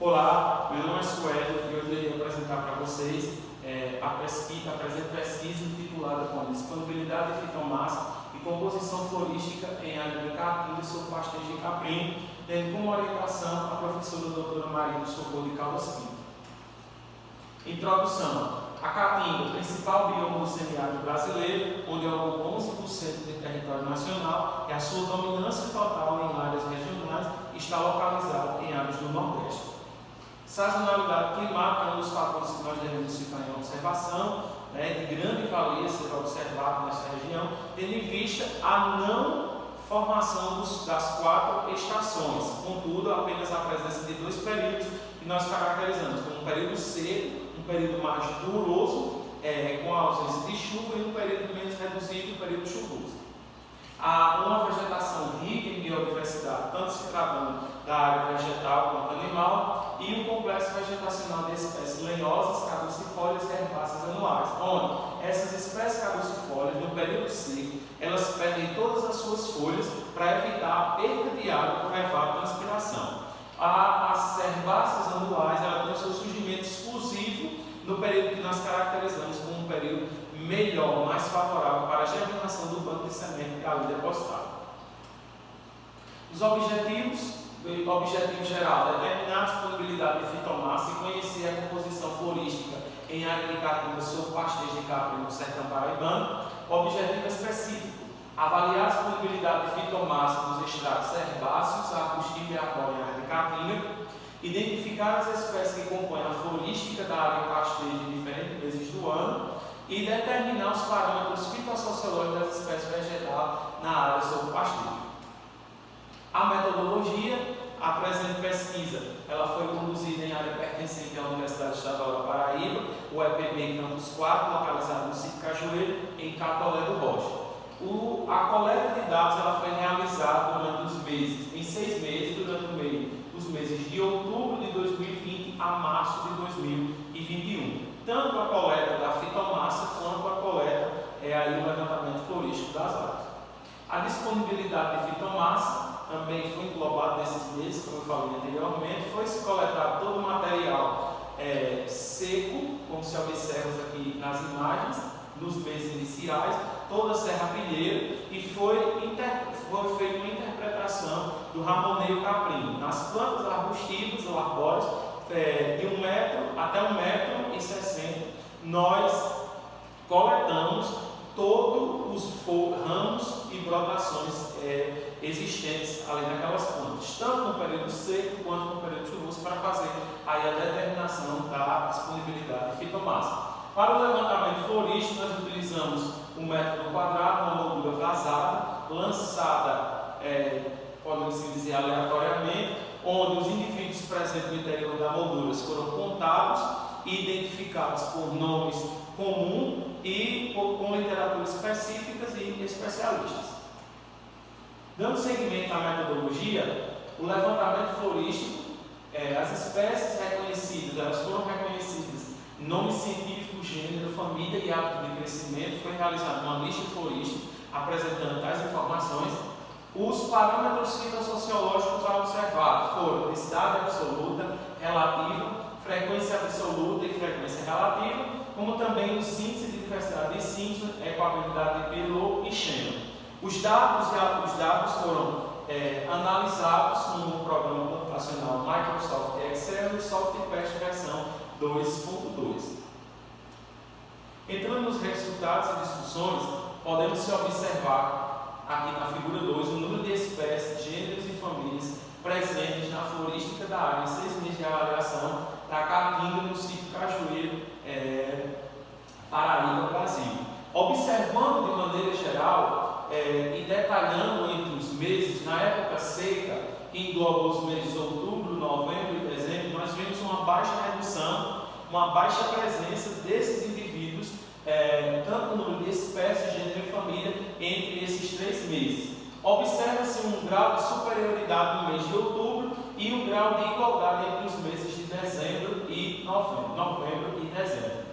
Olá, meu nome é Sueli e hoje eu irei apresentar para vocês a pesquisa intitulada como Disponibilidade de fitomassa e composição florística em área de caatinga sob pastéis de caprim, tendo como orientação a professora doutora Maria do Socorro de Caldas Pinto. Introdução. A caatinga, principal bioma do semiárido brasileiro, onde ocupa 11% do território nacional, e a sua dominância total em áreas regionais está localizada em áreas do Nordeste. Sazonalidade climática é um dos fatores que nós devemos ficar em observação, de grande valia ser observado nessa região, tendo em vista a não formação das 4 estações, contudo, apenas a presença de 2 períodos que nós caracterizamos como um período seco, um período mais doroso, com a ausência de chuva, e um período menos reduzido, um período chuvoso. Há uma vegetação rica em biodiversidade, tanto se tratando da área vegetal quanto animal, e um complexo vegetacional de espécies lenhosas, caducifólias e herbáceas anuais, onde essas espécies caducifólias, no período seco, elas perdem todas as suas folhas para evitar a perda de água por evapotranspiração. As herbáceas anuais, ela tem o seu surgimento exclusivo no período que nós caracterizamos como um período melhor, mais favorável para a germinação do banco de semente que é ali depositado. Os objetivos geral, determinar a disponibilidade de fitomassa e conhecer a composição florística em área de caatinga sob pastéis de caprim no sertão paraibano. Objetivo específico, avaliar a disponibilidade de fitomassa nos estratos herbáceos, arbustivos e arbóreos em área de caatinga. Identificar as espécies que compõem a florística da área de pastejo em diferentes meses do ano e determinar os parâmetros fitossociológicos das espécies vegetais na área sob pastejo. A metodologia, a presente pesquisa, ela foi conduzida em área pertencente à Universidade Estadual da Paraíba, o EPB Campus 4, localizado no sítio Cajueiro, em Catolé do Rocha. A coleta de dados ela foi realizada durante os meses, em 6 meses, durante os meses de outubro de 2020 a março de 2021. Tanto a coleta da fitomassa quanto a coleta o levantamento florístico das áreas. A disponibilidade de fitomassa também foi englobada nesses meses, como eu falei anteriormente. Foi-se coletado todo o material seco, como se observa aqui nas imagens, nos meses iniciais, toda a serrapilheira, e foi feita uma interpretação do ramoneio caprim nas plantas arbustivas ou arbóreas de 1 metro até 1,60 m. Nós coletamos todos os ramos e brotações existentes ali naquelas plantas, tanto no período seco quanto no período chuvoso, para fazer aí a determinação da disponibilidade de fitomassa. Para o levantamento florístico, nós utilizamos o método quadrado, uma moldura vazada, lançada, podemos assim dizer, aleatoriamente, onde os indivíduos presentes no interior da moldura foram contados e identificados por nomes comuns e com literaturas específicas e especialistas. Dando seguimento à metodologia, o levantamento florístico, as espécies reconhecidas, elas foram reconhecidas, nome científico, gênero, família e hábito de crescimento. Foi realizada uma lista florística apresentando tais informações. Os parâmetros fitossociológicos a observar foram densidade absoluta, relativa, frequência absoluta e frequência relativa, como também os índices de diversidade de síntese, ecoabilidade de Pillow e Shannon. Os dados foram analisados no programa computacional Microsoft Excel e SoftPest versão 2.2. Entrando nos resultados e discussões, podemos observar aqui na figura 2 o número de espécies, gêneros e famílias presentes na florística da área em 6 meses de avaliação da caatinga no sítio Cajueiro, Paraíba, Brasil. Observando de maneira geral e detalhando entre os meses, na época seca, que engloba os meses de outubro, novembro e dezembro, nós vimos uma baixa redução, uma baixa presença desses indivíduos, tanto no número de espécies, gênero e família, entre esses 3 meses. Observa-se um grau de superioridade no mês de outubro e um grau de igualdade entre os meses de dezembro e novembro e dezembro.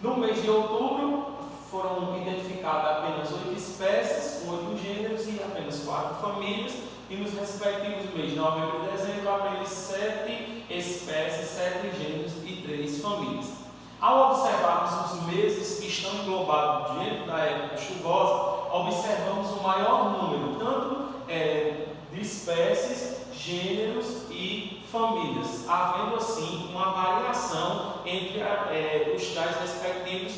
No mês de outubro, foram identificadas apenas 8 espécies, 8 gêneros e apenas 4 famílias, e nos respectivos meses de novembro e dezembro, apenas 7 espécies famílias. Ao observarmos os meses que estão englobados dentro da época chuvosa, observamos o maior número tanto de espécies, gêneros e famílias, havendo assim uma variação entre os tais respectivos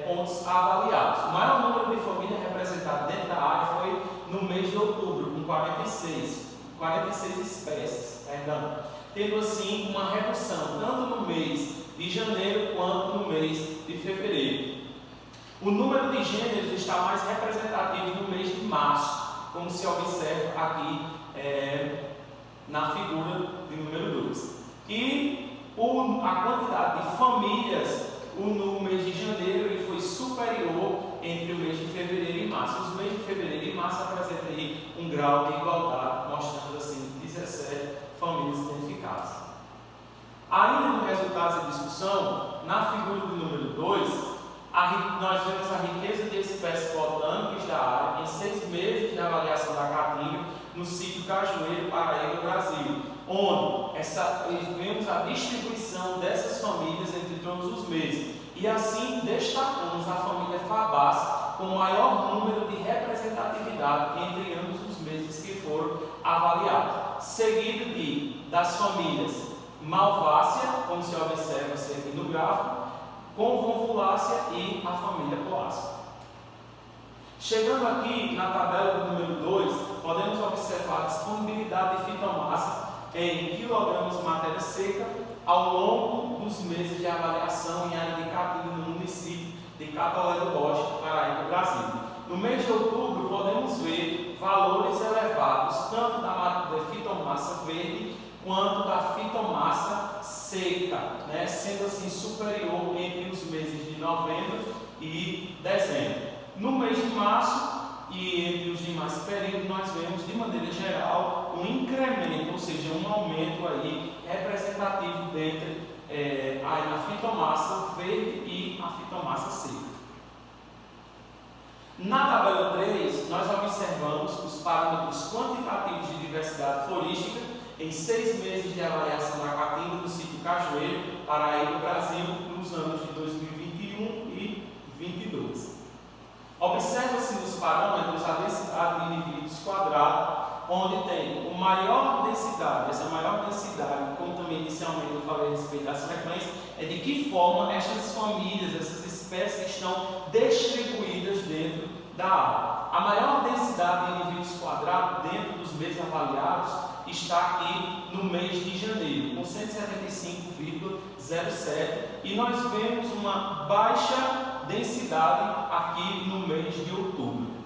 pontos avaliados. O maior número de famílias representado dentro da área foi no mês de outubro, com 46 espécies, tendo assim uma redução tanto no mês de janeiro quanto no mês de fevereiro. O número de gêneros está mais representativo no mês de março, como se observa aqui na figura de número 2. E a quantidade de famílias no mês de janeiro ele foi superior entre o mês de fevereiro e março. Os meses de fevereiro e março apresentam aí um grau de igualdade, mostrando assim 17 famílias identificadas. Ainda no resultado da discussão, na figura do número 2, nós vemos a riqueza de espécies botânicas da área em 6 meses de avaliação da caatinga no sítio Cajueiro, Paraíba, Brasil, onde vemos a distribuição dessas famílias entre todos os meses. E assim destacamos a família Fabácea com maior número de representatividade entre ambos os meses que foram avaliados, seguido das famílias Malvácea, como se observa aqui no gráfico, Convolvulácea e a família Poácea. Chegando aqui na tabela do número 2, podemos observar a disponibilidade de fitomassa em quilogramas de matéria seca ao longo dos meses de avaliação em área de caatinga no município de Catolé do Rocha, Paraíba, Brasil. No mês de outubro, podemos ver valores elevados tanto da fitomassa verde quanto da fitomassa seca, sendo assim superior entre os meses de novembro e dezembro. No mês de março e entre os demais períodos, nós vemos de maneira geral um incremento, ou seja, um aumento aí representativo dentre a fitomassa verde e a fitomassa seca. Na tabela 3, nós observamos os parâmetros quantitativos de diversidade florística em 6 meses de avaliação da caatinga do sítio Cajueiro, Paraíba, Brasil, nos anos de 2021 e 2022. Observa-se nos parâmetros a densidade de indivíduos quadrados, onde tem essa maior densidade, como também inicialmente eu falei a respeito das frequências, é de que forma essas famílias, essas espécies estão distribuídas dentro da área. A maior densidade de indivíduos quadrados dentro dos meses avaliados está aqui no mês de janeiro, com 175,07, e nós vemos uma baixa densidade aqui no mês de outubro.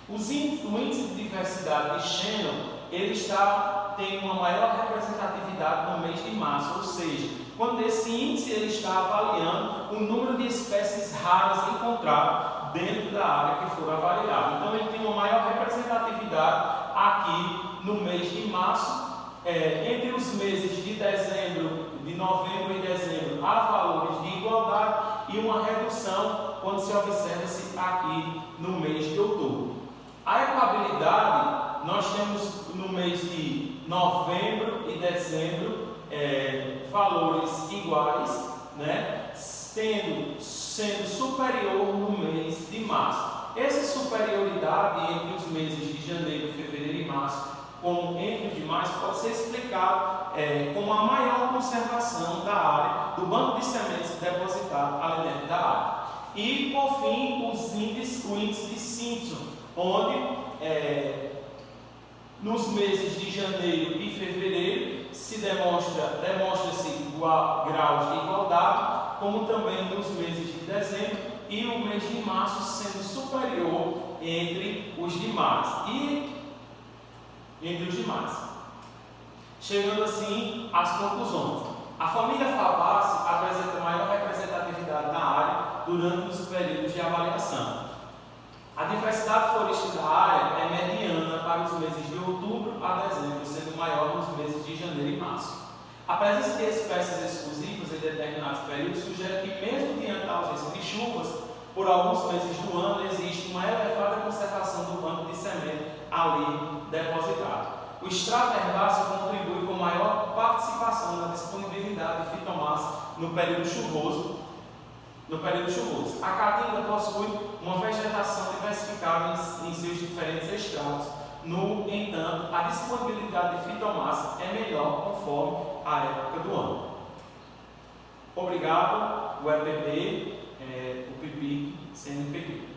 O índice de diversidade de Shannon tem uma maior representatividade no mês de março, ou seja, quando esse índice ele está avaliando o número de espécies raras encontradas dentro da área que for avaliada. Então ele tem uma maior representatividade aqui no mês de março. Entre os meses de novembro e dezembro, há valores de igualdade e uma redução quando se observa-se aqui no mês de outubro. A equabilidade, nós temos no mês de novembro e dezembro valores iguais, sendo superior no mês de março. Essa superioridade entre os meses de janeiro, fevereiro e março, como entre os demais, pode ser explicado com a maior conservação da área do banco de sementes depositado ali dentro da área. E, por fim, o índice de Simpson, onde nos meses de janeiro e fevereiro demonstra-se graus de igualdade, como também nos meses de dezembro e o mês de março sendo superior entre os demais. Chegando assim às conclusões. A família Fabácea apresenta maior representatividade na área durante os períodos de avaliação. A diversidade florística da área é mediana para os meses de outubro a dezembro, sendo maior nos meses de janeiro e março. A presença de espécies exclusivas em determinados períodos sugere que, mesmo diante da ausência de chuvas, por alguns meses do ano existe uma elevada conservação do banco de semente ali depositado. O extrato herbáceo contribui com maior participação na disponibilidade de fitomassa no período chuvoso. A caatinga possui uma vegetação diversificada em seus diferentes estratos. No entanto, a disponibilidade de fitomassa é melhor conforme a época do ano. Obrigado, o EPB, o PIPIC, CNPq.